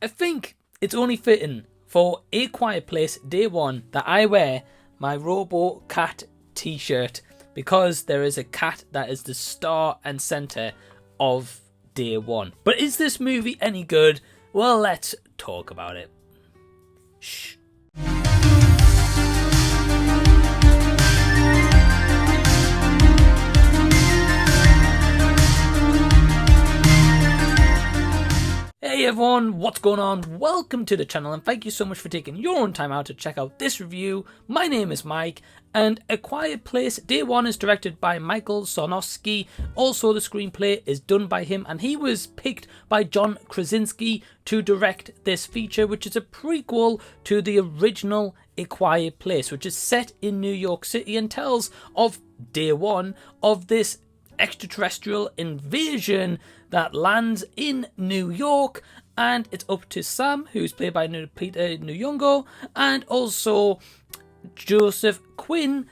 I think it's only fitting for A Quiet Place Day 1 that I wear my Robo Cat t-shirt, because there is a cat that is the star and centre of Day 1. But is this movie any good? Well, let's talk about it. Shh. Hey everyone, what's going on? Welcome to the channel and thank you so much for taking your own time out to check out this review. My name is Mike and A Quiet Place Day 1 is directed by Michael Sarnoski. Also the screenplay is done by him and he was picked by John Krasinski to direct this feature, which is a prequel to the original A Quiet Place, which is set in New York City and tells of Day 1 of this extraterrestrial invasion that lands in New York, and it's up to Sam, who's played by Lupita Nyong'o, and also Joseph Quinn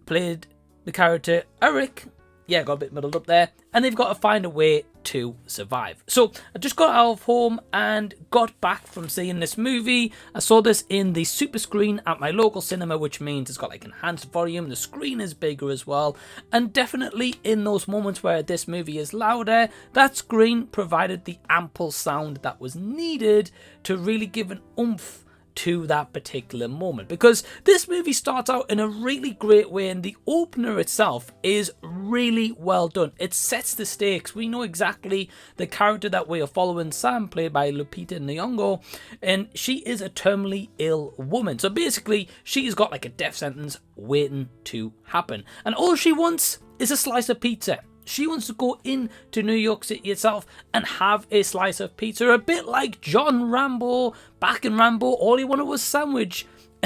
played the character Eric. Yeah, got a bit muddled up there. And they've got to find a way to survive. So I just got out of home and got back from seeing this movie. I saw this in the super screen at my local cinema, which means it's got like enhanced volume. The screen is bigger as well. And definitely in those moments where this movie is louder, that screen provided the ample sound that was needed to really give an oomph to that particular moment, because this movie starts out in a really great way and the opener itself is really well done. It sets the stakes. We know exactly the character that we are following, Sam, played by Lupita Nyong'o, and she is a terminally ill woman. So basically she's got like a death sentence waiting to happen, and all she wants is a slice of pizza. She wants to go into New York City itself and have a slice of pizza, a bit like John Rambo. Back in Rambo, all he wanted was sandwich.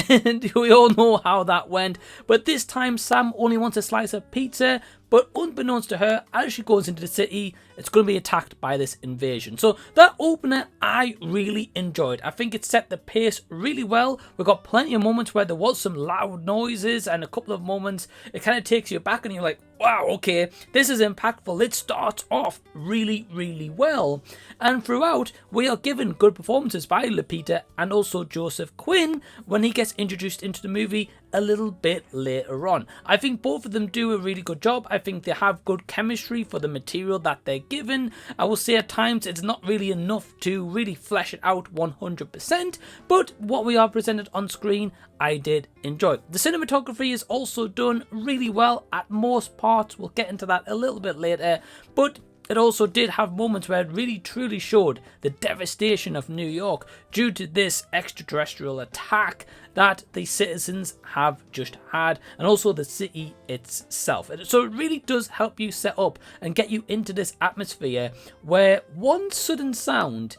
And we all know how that went. But this time, Sam only wants a slice of pizza. But unbeknownst to her, as she goes into the city, it's going to be attacked by this invasion. So that opener, I really enjoyed. I think it set the pace really well. We got plenty of moments where there was some loud noises, and a couple of moments it kind of takes you back and you're like, wow, okay, this is impactful. It starts off really, really well. And throughout, we are given good performances by Lupita and also Joseph Quinn when he gets introduced into the movie a little bit later on. I think both of them do a really good job. I think they have good chemistry for the material that they're given. I will say at times it's not really enough to really flesh it out 100%, but what we are presented on screen, I did enjoy. The cinematography is also done really well at most parts. We'll get into that a little bit later, but it also did have moments where it really truly showed the devastation of New York due to this extraterrestrial attack that the citizens have just had, and also the city itself. So it really does help you set up and get you into this atmosphere where one sudden sound,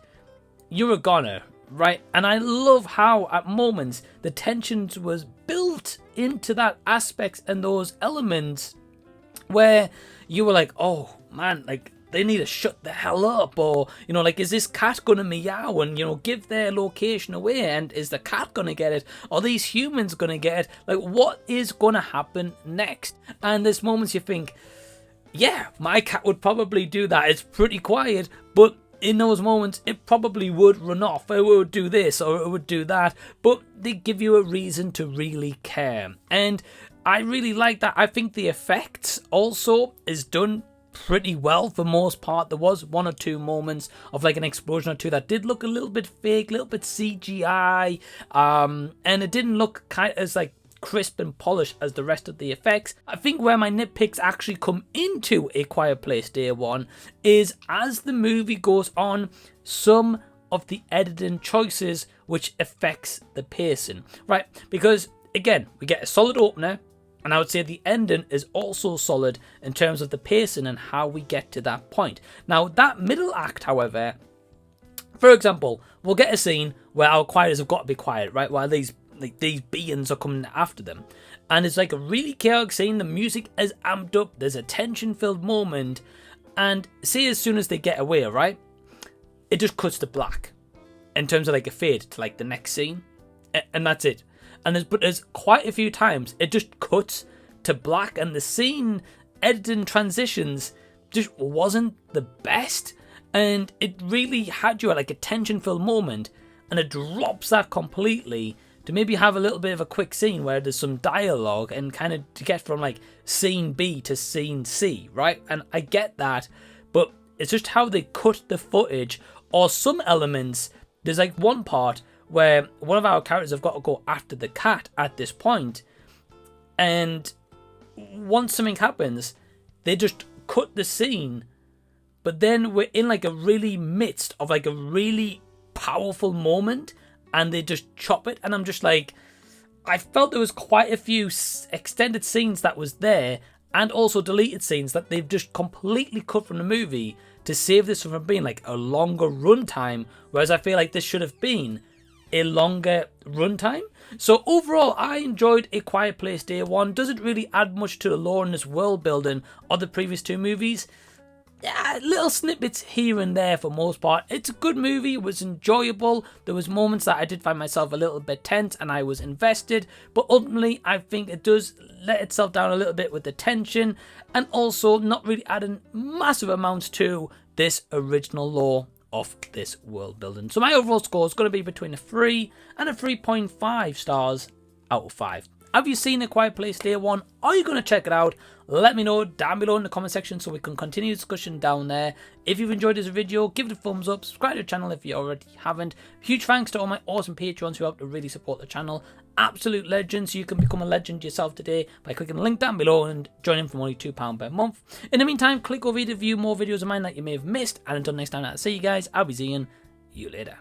you're a goner, right? And I love how at moments the tensions was built into that aspects and those elements where you were like, oh man, like they need to shut the hell up, or you know, like, is this cat gonna meow and, you know, give their location away, and is the cat gonna get it, are these humans gonna get it, like what is gonna happen next? And there's moments you think, yeah, my cat would probably do that. It's pretty quiet, but in those moments it probably would run off, it would do this or it would do that, but they give you a reason to really care. And I really like that. I think the effects also is done pretty well for most part. There was one or two moments of like an explosion or two that did look a little bit fake, a little bit CGI, and it didn't look kind of as like crisp and polished as the rest of the effects. I think where my nitpicks actually come into A Quiet Place Day 1 is as the movie goes on, some of the editing choices which affects the pacing, right? Because again, we get a solid opener, and I would say the ending is also solid in terms of the pacing and how we get to that point. Now, that middle act, however, for example, we'll get a scene where our quieters have got to be quiet, right? While these beings are coming after them. And it's like a really chaotic scene. The music is amped up. There's a tension-filled moment. And say as soon as they get away, right? It just cuts to black. In terms of like a fade to like the next scene. And that's it. And there's quite a few times it just cuts to black, and the scene editing transitions just wasn't the best. And it really had you at like a tension-filled moment, and it drops that completely to maybe have a little bit of a quick scene where there's some dialogue and kind of to get from like scene B to scene C, right? And I get that, but it's just how they cut the footage, or some elements. There's like one part where one of our characters have got to go after the cat at this point, and once something happens, they just cut the scene, but then we're in like a really midst of like a really powerful moment, and they just chop it, and I'm just like, I felt there was quite a few extended scenes that was there, and also deleted scenes that they've just completely cut from the movie to save this from being like a longer runtime, whereas I feel like this should have been a longer runtime. So overall, I enjoyed A Quiet Place Day One. Doesn't really add much to the lore and this world building of the previous two movies. Yeah, little snippets here and there for most part. It's a good movie, it was enjoyable. There was moments that I did find myself a little bit tense and I was invested, but ultimately I think it does let itself down a little bit with the tension, and also not really adding massive amounts to this original lore of this world building. So my overall score is going to be between a 3 and a 3.5 stars out of 5. Have you seen A Quiet Place Day One? Are you going to check it out? Let me know down below in the comment section so we can continue the discussion down there. If you've enjoyed this video, give it a thumbs up, subscribe to the channel if you already haven't. Huge thanks to all my awesome Patreons who help to really support the channel. Absolute legends. You can become a legend yourself today by clicking the link down below and joining from only £2 per month. In the meantime, click over here to view more videos of mine that you may have missed. And until next time, I'll see you guys. I'll be seeing you later.